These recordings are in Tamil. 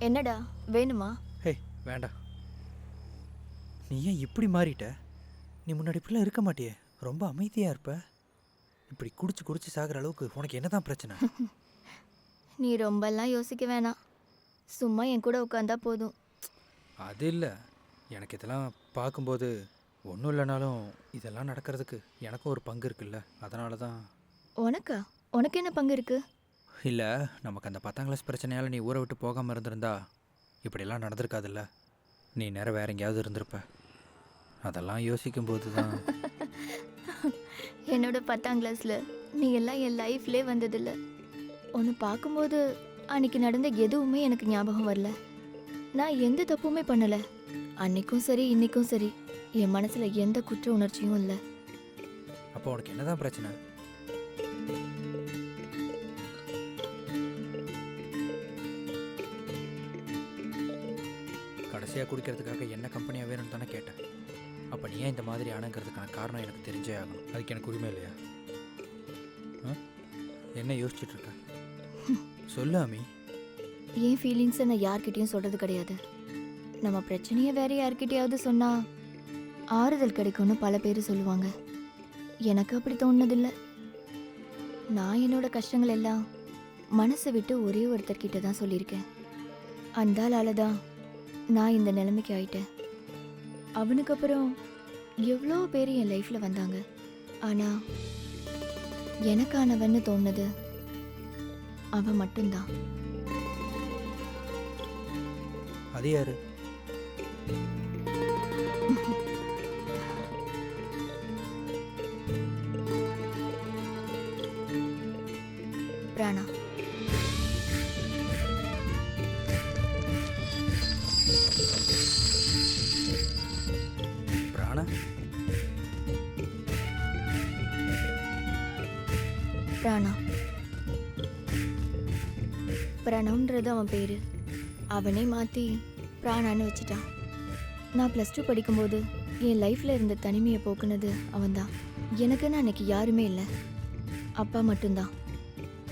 என்னடா வேணுமா? ஹே வேண்டாம். நீ ஏன் இப்படி மாறிட்ட? நீ முன்னாடி இப்படிலாம் இருக்க மாட்டியே, ரொம்ப அமைதியாக இருப்ப. இப்படி குடிச்சு குடிச்சு சாகிற அளவுக்கு உனக்கு என்னதான் பிரச்சனை? நீ ரொம்பலாம் யோசிக்க வேணாம். சும்மா என் கூட உட்காந்தா போதும். அது இல்லை, எனக்கு இதெல்லாம் பார்க்கும்போது ஒன்றும் இல்லைனாலும் இதெல்லாம் நடக்கிறதுக்கு எனக்கும் ஒரு பங்கு இருக்குல்ல, அதனால தான். உனக்கா? உனக்கு என்ன பங்கு இருக்கு? இல்லை, நமக்கு அந்த 10ஆம் கிளாஸ் பிரச்சனையால் நீ ஊரை விட்டு போகாமல் இருந்திருந்தா இப்படிலாம் நடந்திருக்காதுல்ல. நீ நேரம் வேற எங்கேயாவது இருந்திருப்ப. அதெல்லாம் யோசிக்கும்போது தான். என்னோட 10ஆம் கிளாஸ்ல நீ எல்லாம் என் லைஃப்லே வந்ததில்ல. உன்னை பார்க்கும்போது அன்னைக்கு நடந்த எதுவுமே எனக்கு ஞாபகம் வரல. நான் எந்த தப்புமே பண்ணல. அன்னைக்கும் சரி இன்னைக்கும் சரி என் மனசுல எந்த குற்ற உணர்ச்சியும் இல்லை. அப்போ உனக்கு என்னதான் பிரச்சனை? கடைசியாக குடிக்கிறதுக்காக என்ன கம்பெனியாக வேணும்னு தானே கேட்டேன். அப்போ நீ ஏன் இந்த மாதிரி ஆனங்கிறதுக்கான காரணம் எனக்கு தெரிஞ்சே ஆகணும். அதுக்கு எனக்கு உரிமை இல்லையா? என்ன யோசிச்சுட்டு இருக்க? சொல்லு அமி. என் ஃபீலிங்ஸை நான் யார்கிட்டயும் சொல்றது கிடையாது. நம்ம பிரச்சனையை வேற யார்கிட்டயாவது சொன்னா ஆறுதல் கிடைக்கும்னு பல பேர் சொல்லுவாங்க. எனக்கு அப்படி தோணுனதில்லை. நான் என்னோட கஷ்டங்கள் எல்லாம் மனசை விட்டு ஒரே ஒருத்தர்கிட்ட தான் சொல்லியிருக்கேன். அந்த ஆளால தான் நான் இந்த நிலைமைக்கு ஆயிட்டேன். அவனுக்கு அப்புறம் எவ்வளோ பேர் என் லைஃப்பில் வந்தாங்க. ஆனால் எனக்கானவன்னு தோணுது அவன் மட்டும்தான். அது யாரு? பிராணா. பிராணா? பிராணா. பிரணவ்ன்றது அவன் பேரு. அவனே மாற்றி பிராணான்னு வச்சுட்டான். நான் +2 படிக்கும்போது என் லைஃப்பில் இருந்த தனிமையை போக்குனது அவன்தான். எனக்குன்னு அன்னைக்கு யாருமே இல்லை, அப்பா மட்டும்தான்.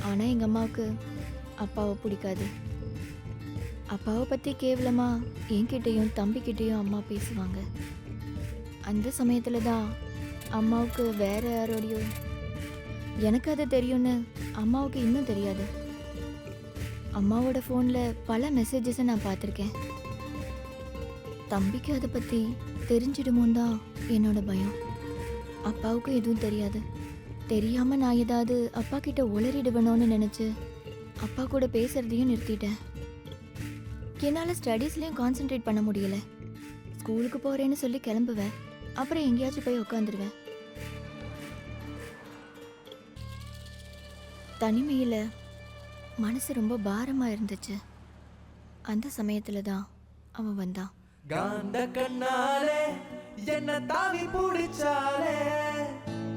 ஆனால் எங்கள் அம்மாவுக்கு அப்பாவை பிடிக்காது. அப்பாவை பற்றி கேவலமாக என்கிட்டையும் தம்பிக்கிட்டேயும் அம்மா பேசுவாங்க. அந்த சமயத்தில் தான் அம்மாவுக்கு வேற யாரோடையோ, எனக்கு அது தெரியும்னு அம்மாவுக்கு இன்னும் தெரியாது. அம்மாவோட ஃபோனில் பல மெசேஜஸை நான் பார்த்துருக்கேன். தம்பிக்கு அதை பற்றி தெரிஞ்சிடுமோன்னு தான் என்னோட பயம். அப்பாவுக்கும் எதுவும் தெரியாது. தெரியாமல் நான் ஏதாவது அப்பா கிட்ட உளறிடுவேணும்னு நினச்சி அப்பா கூட பேசுகிறதையும் நிறுத்திட்டேன். என்னால் ஸ்டடீஸ்லேயும் கான்சென்ட்ரேட் பண்ண முடியலை. ஸ்கூலுக்கு போகிறேன்னு சொல்லி கிளம்புவேன், அப்புறம் எங்கேயாச்சும் போய் உட்காந்துருவேன். தனிமையில் மனசு ரொம்ப பாரமாக இருந்துச்சு. அந்த சமயத்தில் தான் அவன் வந்தான். காந்த கண்ணாலே என்ன தாவி பிடிச்சாலே,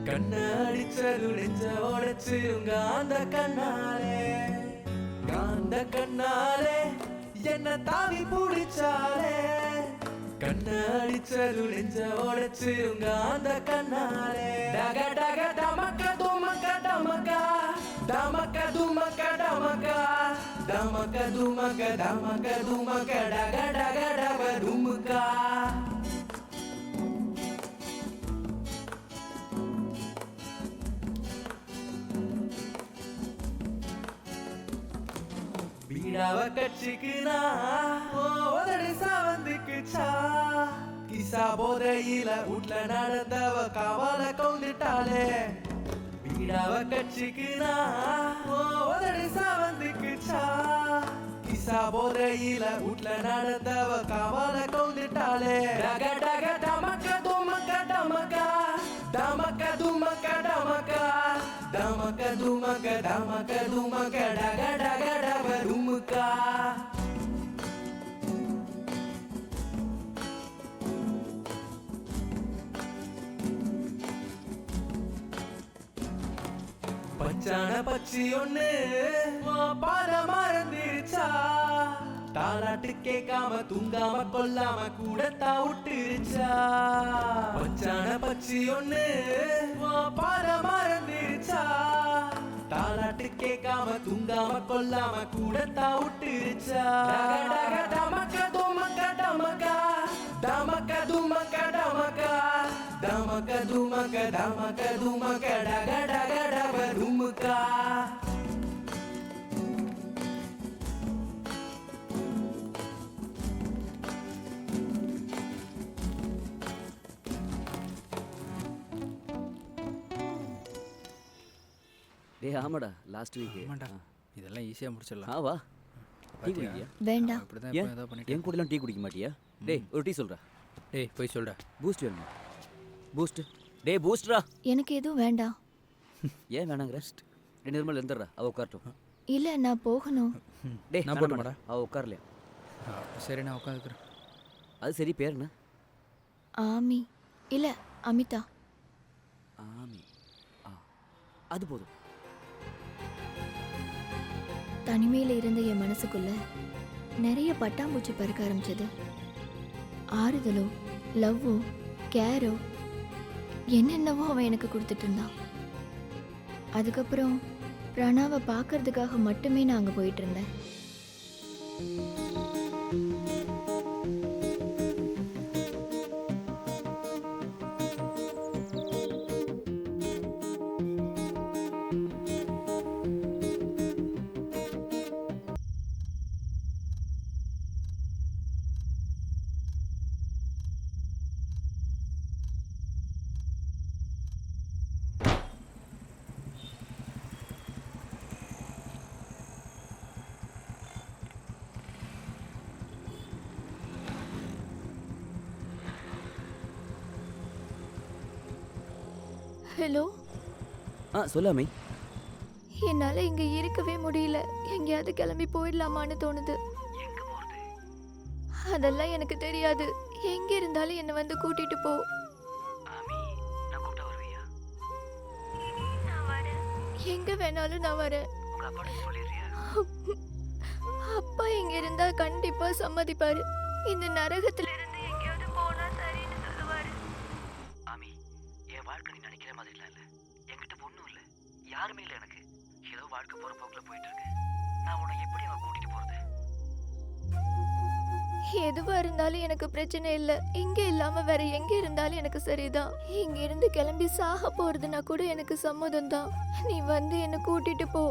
கண்ண அடிச்சது நெஞ்ச உடைச்சிருங்க அந்த கண்ணாலே. காந்த கண்ணாலே என்ன தாவி பிடிச்சாலே, கண்ண அடிச்சது நெஞ்ச உடைச்சிருங்க அந்த கண்ணாலே. டக டக டமக்க துமக்க டமக்கா, டமக்க துமக்க டமக்கா, டமக்க துமக்க டமக்க துமக்க டக டக டக துமுக்கா. பீடாவ கட்சிக்குனா உதடு சாவந்துக்குச்சா, கிசா போதையில வீட்ல நடந்தவ காவால கவுந்துட்டாளே. பீடாவ கட்சிக்குனா உதடு சாவந்துக்குச்சா, கிசா போதையில வீட்ல நடந்தவ காவால கவுந்துட்டாளே. டக டக டமக்க துமக்க டமக்கா, டமக்க துமக்க டமக்கா, டமக்க துமக்க டமக்க துமக்க டக டக டக துமுக்கா. பச்சான பச்சி ஒண்ணு பாத மறந்துருச்சா, தாலாட்டு கேட்காம தூங்காம கொல்லாம கூட விட்டுருச்சா. பச்சான பச்சி ஒண்ணு பாத மறந்துருச்சா, தாலாட்டு கேட்காம தூங்காம கொல்லாம கூடத்தா விட்டுருச்சா டக டக டமக்க துமக்க டமக்கா டமக்க துமக்க டமக்கா டமக்க துமக்க டமக்க துமக்க டக டக டக துமுக்கா டேய் ஆமாடா லாஸ்ட் வீக் ஆமாண்டா இதெல்லாம் ஈஸியாக முடிச்சிடலாம் வா டீ குடிக்கியா வேண்டாம். இப்படி தான் ஏன் ஏதோ பண்ணிட்டு என் கூடலாம் டீ குடிக்க மாட்டியா டேய் ஒரு டீ சொல்றா டேய் போய் சொல்டா. பூஸ்ட் வேணுமா பூஸ்ட் டேய் பூஸ்ட்ரா எனக்கு எதுவும் வேண்டாம். ஏன் வேணாங்கிற 2 நிமிஷம் எழுந்துடுறா அவ உட்காரட்டும் இல்லை, நான் போகணும். டேய் நான் நான் போட்டுமாடா? அவ உட்காரலையா சரி நான் உட்காந்துக்கிறேன். அது சரி பேர் என்ன ஆமி. இல்லை, அமிதா. ஆமி ஆ அது போதும் தனிமையில் இருந்த என் மனசுக்குள்ள நிறைய பட்டாம்பூச்சி பறக்க ஆரம்பிச்சது. ஆறுதலோ லவ்வோ கேரோ என்னென்னவோ அவன் எனக்கு கொடுத்துட்டு இருந்தான். அதுக்கப்புறம் பிரணாவை பார்க்கறதுக்காக மட்டுமே நான் அங்கே போயிட்டு இருந்தேன். ஹலோ, சொல்லாமே என்னால் இங்கே இருக்கவே முடியல. எங்கேயாவது கிளம்பி போயிடலாமான்னு தோணுது. அதெல்லாம் எனக்கு தெரியாது. எங்கே இருந்தாலும் என்னை வந்து கூட்டிட்டு போ. எங்க வேணாலும் நான் வரேன். அப்பா இங்க இருந்தா கண்டிப்பா சம்மதிப்பாரு. இந்த நரகத்துல இருந்து எங்கேயாவது போனா சரின்னு சொல்லுவாரு. ஆமி, என் வாழ்க்கை நீ நினைக்கிற மாதிரிலாம் இல்ல. என்கிட்ட ஒண்ணும் இல்ல, யாருமே இல்ல எனக்கு. ஏதோ வாழ்க்கை போற போக்குல போயிட்டு இருக்கு. நான் உன்னை எப்படி அவன் கூட்டிட்டு போறது? எதுவா இருந்தாலும் எனக்கு பிரச்சனை இல்லை. இங்க இல்லாம வேற எங்க இருந்தாலும் எனக்கு சரிதான். இங்க இருந்து கிளம்பி சாக போறதுனா கூட எனக்கு சம்மதம் தான். நீ வந்து என்ன கூட்டிட்டு போ.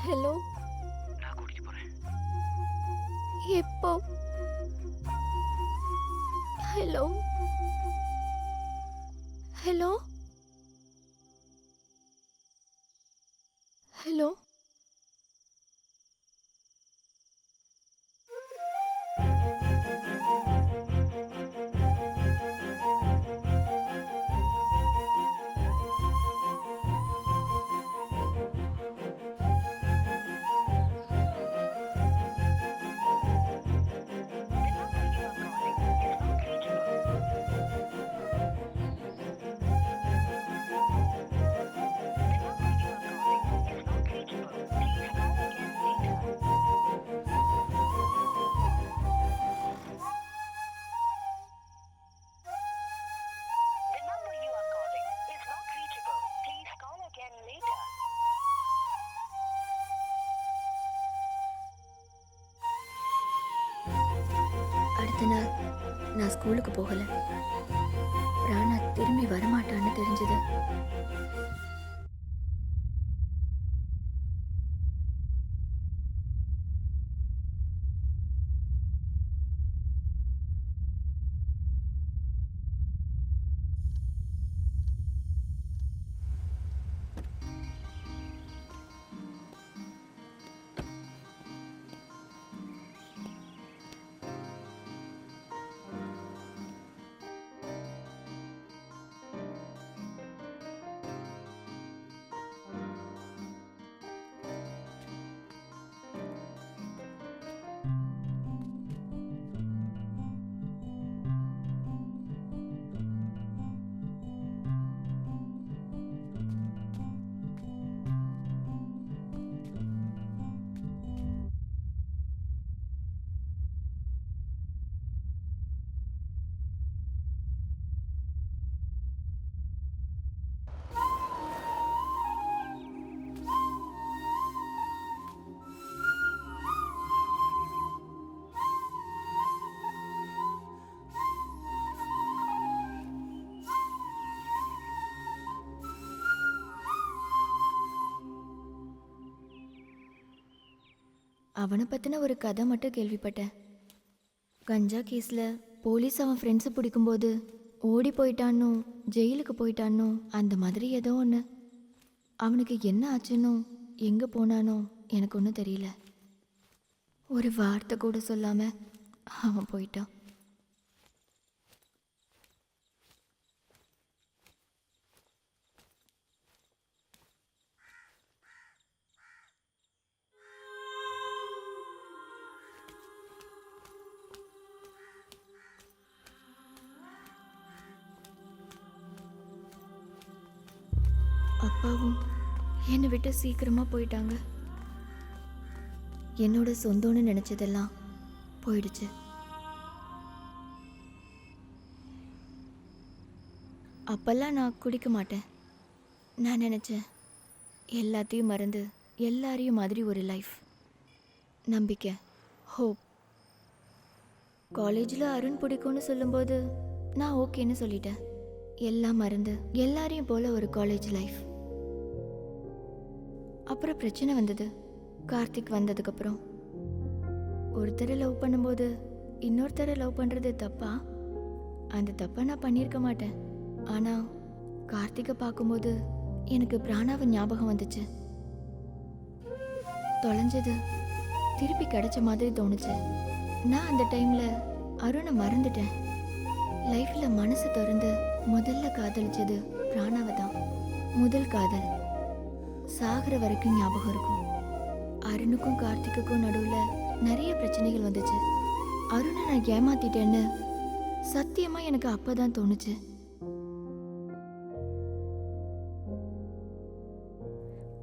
ஹலோ, நான் கூட்டிட்டு போறேன். எப்போ? Hello hello hello. அடுத்த நாள் நான் ஸ்கூலுக்கு போகல. ராணா திரும்பி வரமாட்டான்னு தெரிஞ்சது. அவனை பற்றின ஒரு கதை மட்டும் கேள்விப்பட்டேன். கஞ்சா கேஸில் போலீஸ் அவன் ஃப்ரெண்ட்ஸை பிடிக்கும்போது ஓடி போயிட்டானோ ஜெயிலுக்கு போயிட்டானோ அந்த மாதிரி ஏதோ ஒன்று. அவனுக்கு என்ன ஆச்சுன்னோ எங்கே போனானோ எனக்கு ஒன்றும் தெரியல. ஒரு வார்த்தை கூட சொல்லாமல் அவன் போயிட்டான். அப்பாவும் என்னை விட்டு சீக்கிரமாக போயிட்டாங்க. என்னோட சொந்தம்னு நினச்சதெல்லாம் போயிடுச்சு. அப்பெல்லாம் நான் குடிக்க மாட்டேன். நான் நினச்சேன் எல்லாத்தையும் மறந்து எல்லாரையும் மாதிரி ஒரு லைஃப், நம்பிக்கை, ஹோப். காலேஜில் அருண் பிடிக்கும்னு சொல்லும்போது நான் ஓகேன்னு சொல்லிட்டேன். எல்லாம் மறந்து எல்லாரையும் போல ஒரு காலேஜ் லைஃப். அப்புறம் பிரச்சனை வந்தது. கார்த்திக் வந்ததுக்கப்புறம் ஒருத்தரை லவ் பண்ணும்போது இன்னொருத்தரை லவ் பண்ணுறது தப்பா? அந்த தப்பை நான் பண்ணியிருக்க மாட்டேன். ஆனால் கார்த்திகை பார்க்கும்போது எனக்கு பிராணாவை ஞாபகம் வந்துச்சு. தொலைஞ்சது திருப்பி கிடைச்ச மாதிரி தோணுச்சு. நான் அந்த டைமில் அருணை மறந்துட்டேன். லைஃப்பில் மனசு திறந்து முதல்ல காதலிச்சது பிராணாவை தான். முதல் காதல் சாகிற வரைக்கும் ஞாபகம் இருக்கும். அருணுக்கும் கார்த்திக்குக்கும் நடுவில் நிறைய பிரச்சனைகள் வந்துச்சு. அருணை நான் ஏமாத்திட்டேன்னு சத்தியமாக எனக்கு அப்போ தான் தோணுச்சு.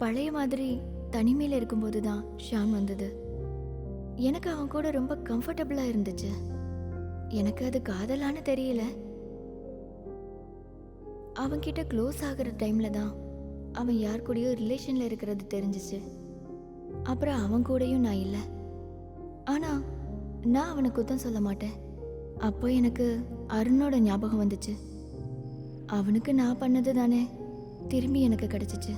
பழைய மாதிரி தனிமையில் இருக்கும்போது தான் ஷான் வந்தது. எனக்கு அவன் கூட ரொம்ப கம்ஃபர்டபுளாக இருந்துச்சு. எனக்கு அது காதலான்னு தெரியல. அவன்கிட்ட க்ளோஸ் ஆகிற டைமில் தான் அவன் யார் கூடயோ ரிலேஷனில் இருக்கிறது தெரிஞ்சிச்சு. அப்புறம் அவன் கூடயும் நான் இல்லை. ஆனால் நான் அவனை குத்தம் சொல்ல மாட்டேன். அப்போ எனக்கு அருணோட ஞாபகம் வந்துச்சு. அவனுக்கு நான் பண்ணது தானே திரும்பி எனக்கு கிடச்சிச்சு.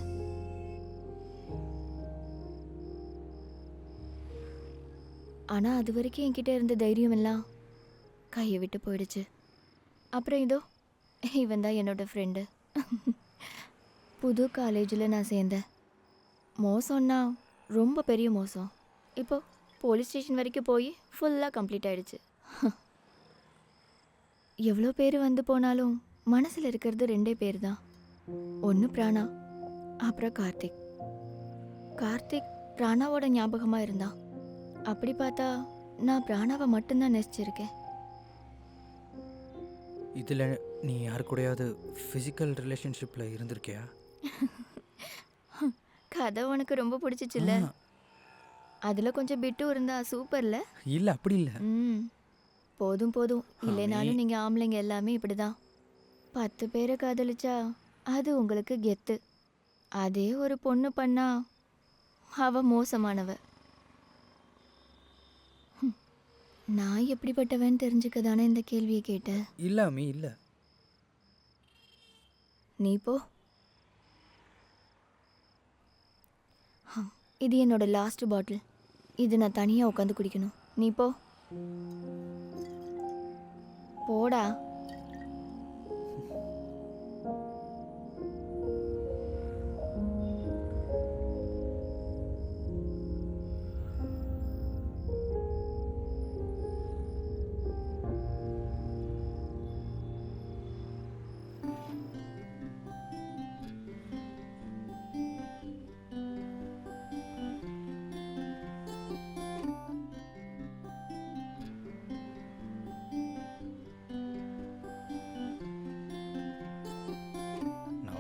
ஆனால் அது வரைக்கும் என்கிட்ட இருந்த தைரியம் எல்லாம் கையை விட்டு போயிடுச்சு. அப்புறம் இதோ இவன் தான் என்னோட ஃப்ரெண்டு. புது காலேஜில் நான் சேர்ந்தேன். மோசம்னா ரொம்ப பெரிய மோசம். இப்போ போலீஸ் ஸ்டேஷன் வரைக்கும் போய் ஃபுல்லாக கம்ப்ளீட் ஆகிடுச்சு. எவ்வளோ பேர் வந்து போனாலும் மனசில் இருக்கிறது 2 பேர் தான். ஒன்று பிராணா, அப்புறம் கார்த்திக். கார்த்திக் பிராணாவோட ஞாபகமாக இருந்தான். அப்படி பார்த்தா நான் பிராணாவை மட்டும்தான் நேசிச்சிருக்கேன். இதில் நீ யாரு கூடயாவது ஃபிசிக்கல் ரிலேஷன்ஷிப்பில் இருந்திருக்கியா? கதை உனக்கு ரொம்ப பிடிச்சிச்சுல்ல? அதில் கொஞ்சம் பிட்டு இருந்தா சூப்பர்ல. இல்லை, அப்படி இல்லை. போதும் போதும். இல்லைனாலும் நீங்கள் ஆம்பளைங்க எல்லாமே இப்படி தான். 10 பேரை காதலிச்சா அது உங்களுக்கு கெத்து. அதே ஒரு பொண்ணு பண்ணா அவ மோசமானவ. நான் எப்படிப்பட்டவன் தெரிஞ்சுக்க தானே இந்த கேள்வியை கேட்ட. இல்லை அம்மி, இல்லை. நீ போ. இது என்னோட லாஸ்ட் பாட்டில். இது நான் தனியாக உட்காந்து குடிக்கணும். நீ போ. போடா.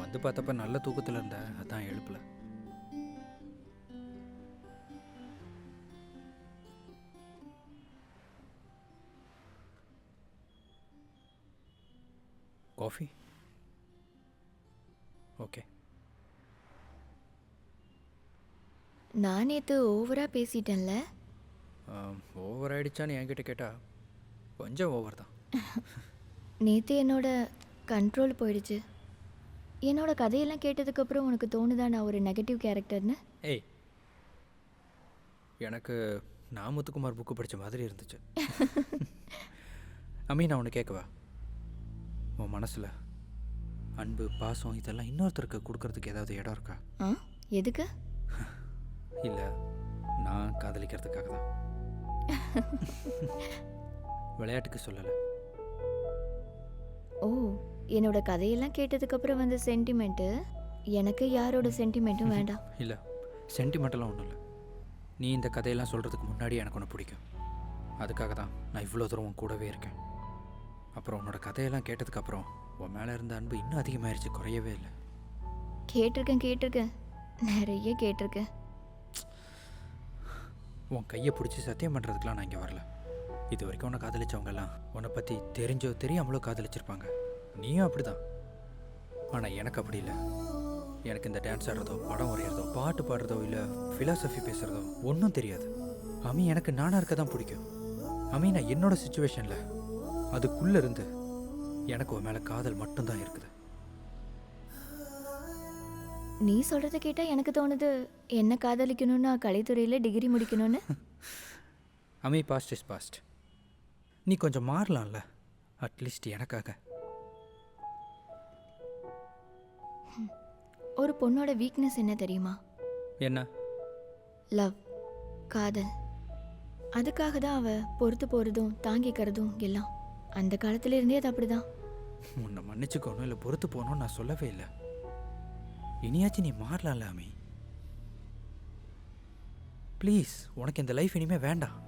வந்து பார்த்தப்ப நல்ல தூக்கத்தில் இருந்தேன், அதான் எழுப்பல. காஃபி? ஓகே. நான் நேற்று ஓவராக பேசிட்டேன்ல? ஓவர் ஆயிடுச்சான்னு என்கிட்ட கேட்டால் கொஞ்சம் ஓவர் தான். நேற்று என்னோட கண்ட்ரோல் போயிடுச்சு. என்னோட கதையெல்லாம் கேட்டதுக்கப்புறம் உனக்கு தோணுதா நான் ஒரு நெகட்டிவ் கேரக்டர்னு? ஏய், எனக்கு நான் முத்துக்குமார் புக்கு படித்த மாதிரி இருந்துச்சு. அம்மி, நான் ஒன்று கேட்கவா? உன் மனசில் அன்பு, பாசம் இதெல்லாம் இன்னொருத்தருக்கு கொடுக்கறதுக்கு ஏதாவது இடம் இருக்கா? ஆ, எதுக்கு? இல்லை, நான் காதலிக்கிறதுக்காக தான். விளையாட்டுக்கு சொல்லலை. ஓ, என்னோட கதையெல்லாம் கேட்டதுக்கப்புறம் வந்து சென்டிமெண்ட்டு. எனக்கு யாரோட சென்டிமெண்ட்டும் வேண்டாம். இல்லை, சென்டிமெண்டெல்லாம் ஒன்றும் இல்லை. நீ இந்த கதையெல்லாம் சொல்கிறதுக்கு முன்னாடி எனக்கு ஒன்று பிடிக்கும். அதுக்காக தான் நான் இவ்வளோ தூரம் உன் கூடவே இருக்கேன். அப்புறம் உன்னோட கதையெல்லாம் கேட்டதுக்கப்புறம் உன் மேலே இருந்த அன்பு இன்னும் அதிகமாகிடுச்சு, குறையவே இல்லை. கேட்டிருக்கேன், நிறைய கேட்டிருக்கேன். உன் கையை பிடிச்சி சத்தியம் பண்ணுறதுக்கெலாம் நான் இங்கே வரல. இது வரைக்கும் உன்னை காதலிச்சவங்கெல்லாம் உன்னை பற்றி தெரிஞ்சோ தெரியாமலோ காதலிச்சிருப்பாங்க. நீயும் அப்படி தான். ஆனால் எனக்கு அப்படி இல்லை. எனக்கு இந்த டான்ஸ் ஆடுறதோ, படம் வரைகிறதோ, பாட்டு பாடுறதோ, இல்லை ஃபிலாசபி பேசுகிறதோ ஒன்றும் தெரியாது. அமி, எனக்கு நானாக இருக்க தான் பிடிக்கும். அமி, நான் என்னோட சுச்சுவேஷனில் அதுக்குள்ளே இருந்து எனக்கு உன் மேலே காதல் மட்டும்தான் இருக்குது. நீ சொல்கிறத கேட்டால் எனக்கு தோணுது என்ன காதலிக்கணும்னா கலைத்துறையில் டிகிரி முடிக்கணும்னு. அமி, பாஸ்ட் இஸ் பாஸ்ட். நீ கொஞ்சம் மாறலாம்ல, அட்லீஸ்ட் எனக்காக. ஒரு பொண்ணோட வீக்னஸ் என்ன தெரியுமா? என்ன? லவ், காதல். அதுக்காக தான் அவ பொறுத்து போகிறதும் தாங்கிக்கிறதும் எல்லாம். அந்த காலத்துல இருந்தே அது அப்படிதான். உன்னை மன்னிச்சுக்கணும் இல்லை பொறுத்து போகணும்னு நான் சொல்லவே இல்லை. இனியாச்சும் நீ மாறலாம்ல அமி. ப்ளீஸ், உனக்கு இந்த லைஃப் இனிமே வேண்டாம்.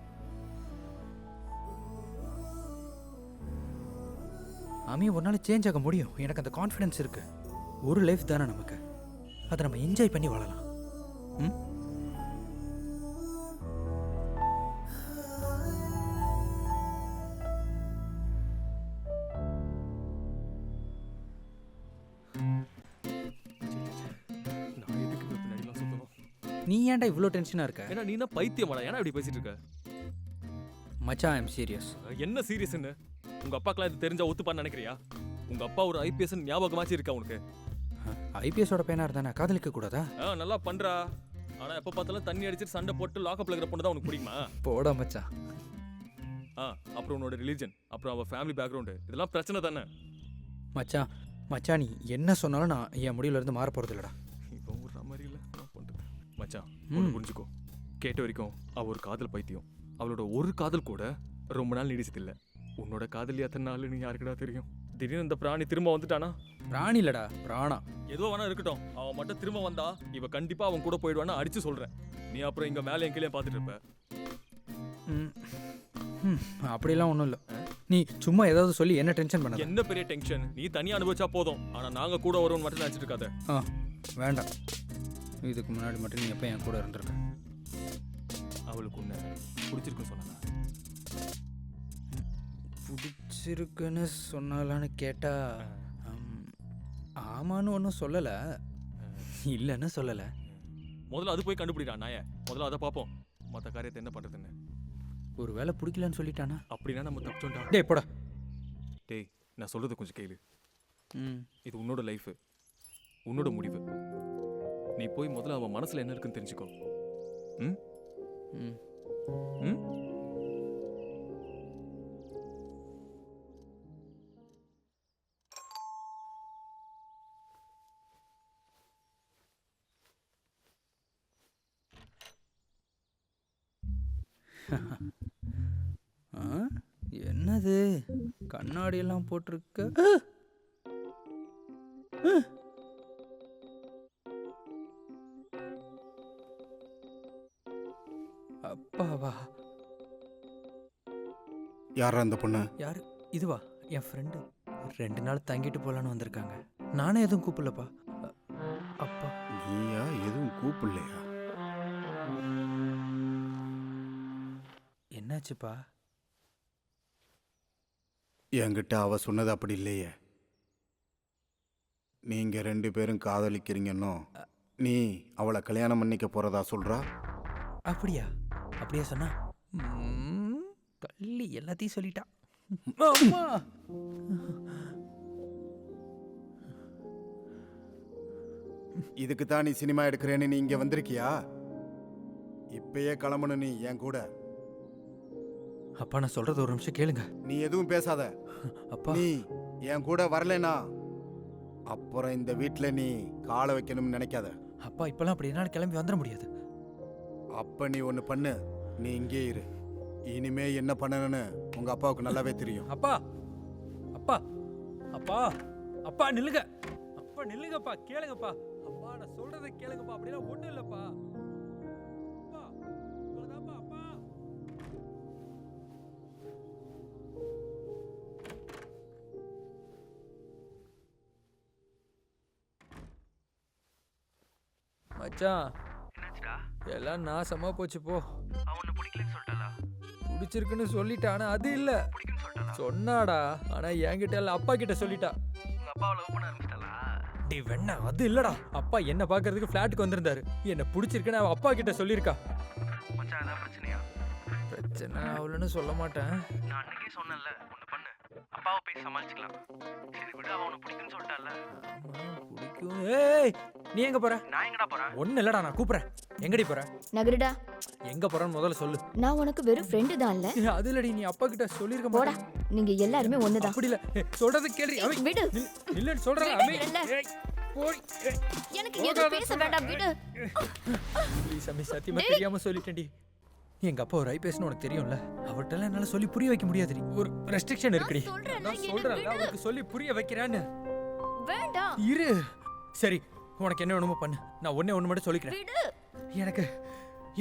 அமி, உன்னால் சேஞ்ச் ஆக முடியும். எனக்கு அந்த கான்ஃபிடென்ஸ் இருக்கு. ஒரு லைஃப் தானே நமக்கு, அதை நம்ம என்ஜாய் பண்ணி வாழலாம். ம்? நான் எதுக்கு இப்ப பின்னாடிலாம் சுத்தணும்? நீ ஏன்டா இவ்வளோ டென்ஷனாக இருக்க? ஏன்னா நீ தான் பைத்தியமாடா, ஏன்னா இப்படி பேசிட்டு இருக்க? மச்சான், ஐம் சீரியஸ். என்ன சீரியஸ்ன்னு? உங்க அப்பாக்கெல்லாம் இது தெரிஞ்சா ஒத்துப்பான்னு நினைக்கிறியா? உங்க அப்பா ஒரு ஐபிஎஸ் ஞாபகமாச்சு இருக்கா உனக்கு? ஐபிஎஸோட பையனாக இருந்தா நான் காதலிக்க கூடாதா? நல்லா பண்றா. ஆனா எப்ப பார்த்தாலும் தண்ணி அடிச்சிட்டு சண்டை போட்டு லாக்அப்ல இருக்கிற பொண்ணு தான் உனக்கு பிடிக்குமா? போடா மச்சான். அப்புறம் உன்னோட ரிலீஜன், அப்புறம் அவ ஃபேமிலி பேக்ரவுண்டு, இதெல்லாம் பிரச்சனை தானே? மச்சான் மச்சான், நீ என்ன சொன்னாலும் நான் என் முடிவுல இருந்து மாற போறது இல்லடா. இப்போ ஒரு மாதிரி இல்லை நான் பண்றது. மச்சான், ஒன்று புரிஞ்சுக்கோ. கேட்ட வரைக்கும் அவ ஒரு காதல் பைத்தியம். அவளோட ஒரு காதல் கூட ரொம்ப நாள் நீடிச்சதில்லை. உன்னோட காதலி அத்தனை நாள் நீ யாருக்குடா தெரியும்? திடீர்னு இந்த பிராணி திரும்ப வந்துட்டானா? பிராணி இல்லடா, பிராணா. ஏதோ வேணா இருக்கட்டும், அவன் மட்டும் திரும்ப வந்தா இவ கண்டிப்பா அவன் கூட போயிடுவான்னு அடிச்சு சொல்றேன். நீ அப்புறம் இங்க மேலே என் கீழே பார்த்துட்டு இருப்ப. அப்படிலாம் ஒன்றும் இல்லை. நீ சும்மா ஏதாவது சொல்லி என்ன டென்ஷன் பண்ண? என்ன பெரிய டென்ஷன்? நீ தனியா அனுபவிச்சா போதும். ஆனா நாங்க கூட வருவோம்னு மட்டும் நினைச்சிட்டு இருக்காத. வேண்டாம். இதுக்கு முன்னாடி மட்டும் நீ எப்போ என் கூட இருந்திருக்க? அவளுக்கு உன்னை பிடிச்சிருக்குன்னு சொன்னா? பிடிச்சிருக்குன்னு சொன்னாலான்னு கேட்டா ஆமான்னு ஒன்றும் சொல்லலை, இல்லைன்னு சொல்லலை. முதல்ல அது போய் கண்டுபிடிடா நாய. முதல்ல அதை பார்ப்போம், மற்ற காரியத்தை என்ன பண்றதுன்னு. ஒரு வேளை பிடிக்கலன்னு சொல்லிட்டானா? அப்படின்னா நம்ம தப்பிச்சோண்டா. டேய் போடா. டேய், நான் சொல்றது கொஞ்சம் கேளு. இது உன்னோட லைஃப், உன்னோட முடிவு. நீ போய் முதல்ல அவன் மனசுல என்ன இருக்குன்னு தெரிஞ்சுக்கோ. ம் ம் ம் என்னது கண்ணாடியெல்லாம் போட்டிருக்க? அப்பாவா? யாரா அந்த பொண்ணு? யாரு? இதுவா? என் ஃப்ரெண்டு. 2 நாள் தங்கிட்டு போலான்னு வந்திருக்காங்க. நானே எதுவும் கூப்பிடலப்பா. அப்பா, நீயா? எதுவும் கூப்பிடலையா? என்னாச்சுப்பா? என்கிட்ட அவ சொன்னது அப்படி இல்லையே. நீங்க 2 பேரும் காதலிக்கிறீங்கன்னோ நீ அவளை கல்யாணம் பண்ணிக்க போறதா சொல்றா? அப்படியா? அப்படியா சொன்னா? கள்ளி எல்லாத்தையும் சொல்லிட்டா. இதுக்கு தான் நீ சினிமா எடுக்கிறேன்னு நீ இங்க வந்திருக்கியா? இப்பயே கிளம்பணும் நீ என் கூட. அப்பா நான் சொல்றது ஒரு நிமிஷம் கேளுங்க. நீ எதுவும் பேசாத. அப்பா நீ என் கூட வரலைனா அப்புறம் இந்த வீட்டில் நீ காலை வைக்கணும்னு நினைக்காத. அப்பா இப்பெல்லாம் அப்படி என்னால் கிளம்பி வந்துட முடியாது. அப்ப நீ ஒன்று பண்ணு, நீ இங்கே இரு. இனிமே என்ன பண்ணணும்னு உங்க அப்பாவுக்கு நல்லாவே தெரியும். அப்பா அப்பா அப்பா அப்பா நில்லுங்க. அப்பா நில்லுங்கப்பா, கேளுங்கப்பா. அப்பா நான் சொல்றதை கேளுங்கப்பா. அப்படிலாம் ஒண்ணும் இல்லப்பா. அப்பா இவ்வளவுதான்ப்பா. அப்பா மச்சான் என்னாச்சுடா? எல்லாம் நாசமா போச்சு போ. அவன் உன்னை பிடிக்கலன்னு சொல்லிட்டாளா? பிடிச்சிருக்குன்னு சொல்லிட்டா, ஆனா அது இல்ல. பிடிக்குன்னு சொல்லிட்டாளா? சொன்னாடா, ஆனா என்கிட்ட இல்ல, அப்பா கிட்ட சொல்லிட்டா. உங்க அப்பாவை லவ் பண்ண ஆரம்பிச்சிட்டாளா? டே வெண்ணா, அது இல்லடா. அப்பா என்ன பாக்குறதுக்கு ஃபிளாட்டுக்கு வந்திருந்தாரு. என்ன பிடிச்சிருக்குன்னு அவ அப்பா கிட்ட சொல்லியிருக்கா. மச்சான் ஏதாவது பிரச்சனையா? பிரச்சனை அவளுன்னு சொல்ல மாட்டேன். நான் அன்னைக்கே சொன்னேன்ல, ஒன்று பண்ணு, அப்பாவை போய் சமாளிச்சுக்கலாம். சரி விடு, அவன் உன்னை பிடிக்குன்னு சொல்லிட்டால. பிடிக்கும். ஏய் நீ எங்க போற? நான் எங்கடா போறேன்? ஒண்ணு இல்லடா, நான் கூப்பிடுறேன். எங்கடி போற? நகருடா. எங்க போறன்னு முதல்ல சொல்லு. நான் உனக்கு வெறும் ஃப்ரெண்டு தான் இல்ல. அது இல்லடி, நீ அப்பா கிட்ட சொல்லிருக்க போடா, மாட்டா. நீங்க எல்லாருமே ஒண்ணுதான். அப்படி இல்ல, சொல்றது கேளு. அவை விடு. இல்லன்னு சொல்றேன். விடு, அவை இல்ல. ஏய், போய். ஏய், எனக்கு எதுவும் பேச வேண்டாம், விடு. ப்ளீஸ் அம்மி, சத்தியமா தெரியாம சொல்லிட்டேன்டி. எங்க அப்பா ஒரு பேசணும் உனக்கு தெரியும்ல. அவர்கிட்ட என்னால சொல்லி புரிய வைக்க முடியாதுடி. ஒரு ரெஸ்ட்ரிக்ஷன் இருக்குடி. நான் சொல்றேன், அவருக்கு சொல்லி புரிய வைக்கிறேன்னு. வேண்டாம். இரு. சரி, உனக்கு என்ன வேணுமோ பண்ணு. நான் ஒண்ணே ஒண்ணு மட்டும் சொல்லிக்கிறேன். விடு.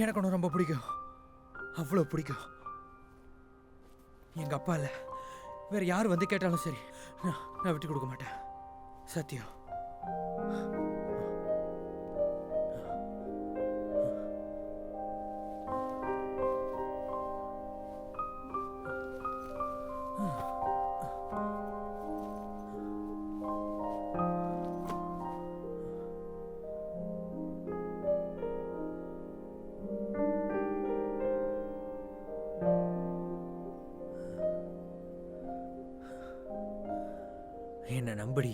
எனக்கு உன்னை ரொம்ப பிடிக்கும். அவ்வளோ பிடிக்கும். எங்க அப்பா இல்ல, வேற யார் வந்து கேட்டாலும் சரி, நான் விட்டு கொடுக்க மாட்டேன். சத்தியம். என்ன நம்படி.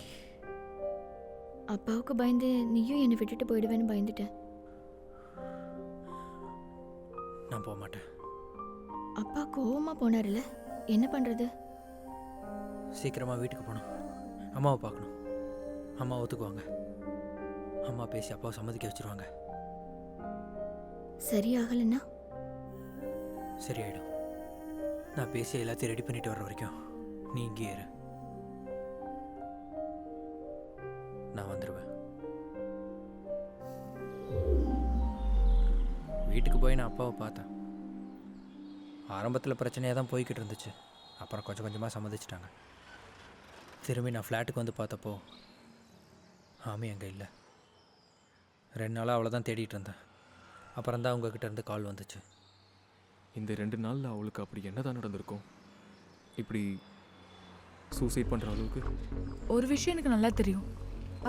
அப்பாவுக்கு பயந்து நீயும் என்னை விட்டுட்டு போயிடுவேன்னு பயந்துட்டேன். நான் போக மாட்டேன். அப்பா கோவமா போனாருல, என்ன பண்றது? சீக்கிரமா வீட்டுக்கு போகணும். அம்மாவை பார்க்கணும். அம்மா ஒத்துக்குவாங்க. அம்மா பேசி அப்பாவை சம்மதிக்க வச்சிருவாங்க. சரியாகலன்னா சரியாயிடும். நான் பேசி எல்லாத்தையும் ரெடி பண்ணிட்டு வர்ற வரைக்கும் நீ இங்கே இரு. நான் வந்துடுவேன். வீட்டுக்கு போய் நான் அப்பாவை பார்த்தேன். ஆரம்பத்தில் பிரச்சனையாக தான் போய்கிட்டு இருந்துச்சு. அப்புறம் கொஞ்சம் கொஞ்சமாக சம்மதிச்சிட்டாங்க. திரும்பி நான் ஃப்ளாட்டுக்கு வந்து பார்த்தப்போ ஆமி அங்கே இல்லை. 2 நாளாக அவளை தான் தேடிட்டு இருந்தேன். அப்புறம் தான் உங்ககிட்ட இருந்து கால் வந்துச்சு. இந்த 2 நாளில் அவளுக்கு அப்படி என்னதான் நடந்திருக்கும்? இப்படி சூசைட் பண்ணுற அளவுக்கு? ஒரு விஷயம் எனக்கு நல்லா தெரியும்.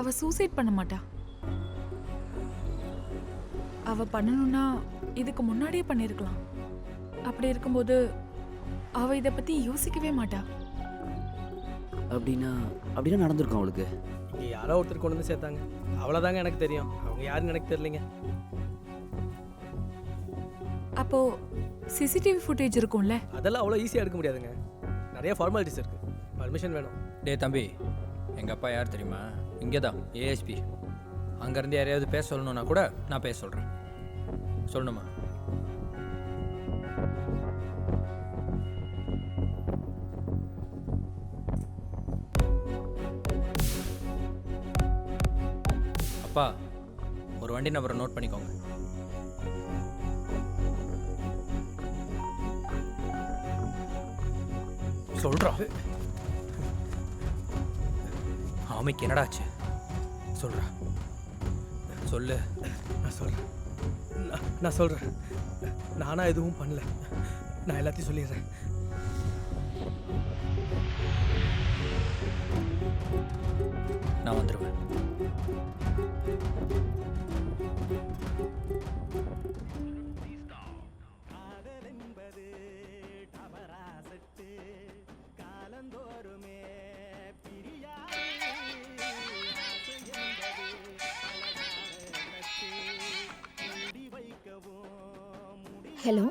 அவ சூசைட் பண்ண மாட்டா. அவ பண்ணணும்னா இதுக்கு முன்னாடியே பண்ணியிருக்கலாம். அப்படி இருக்கும்போது அவ இதை பத்தி யோசிக்கவே மாட்டா. அப்படின்னா நடந்திருக்கும் அவளுக்கு. இங்கே யாரோ ஒருத்தர் கொண்டு வந்து சேர்த்தாங்க, அவ்வளோதாங்க எனக்கு தெரியும். அவங்க யாருன்னு எனக்கு தெரியலைங்க. அப்போ சிசிடிவி ஃபுட்டேஜ் இருக்கும்ல? அதெல்லாம் அவ்வளோ ஈஸியாக எடுக்க முடியாதுங்க. நிறைய ஃபார்மாலிட்டிஸ் இருக்குது, பர்மிஷன் வேணும். டே தம்பி, எங்கள் அப்பா யார் தெரியுமா? இங்கே தான் ஏஎஸ்பி. அங்கேருந்து யாரையாவது பேச சொல்லணுன்னா கூட நான் பேச சொல்கிறேன். சொல்லணுமா? அப்பா, ஒரு வண்டி நம்பரை நோட் பண்ணிக்கோங்க. சொல்கிறோம். ஆமைக்கு என்னடாச்சு? சொல்கிறா, சொல்லு. நான் சொல்கிறேன். நானாக எதுவும் பண்ணல. நான் எல்லாத்தையும் சொல்லிடுறேன். நான் வந்துடுவேன். ஹலோ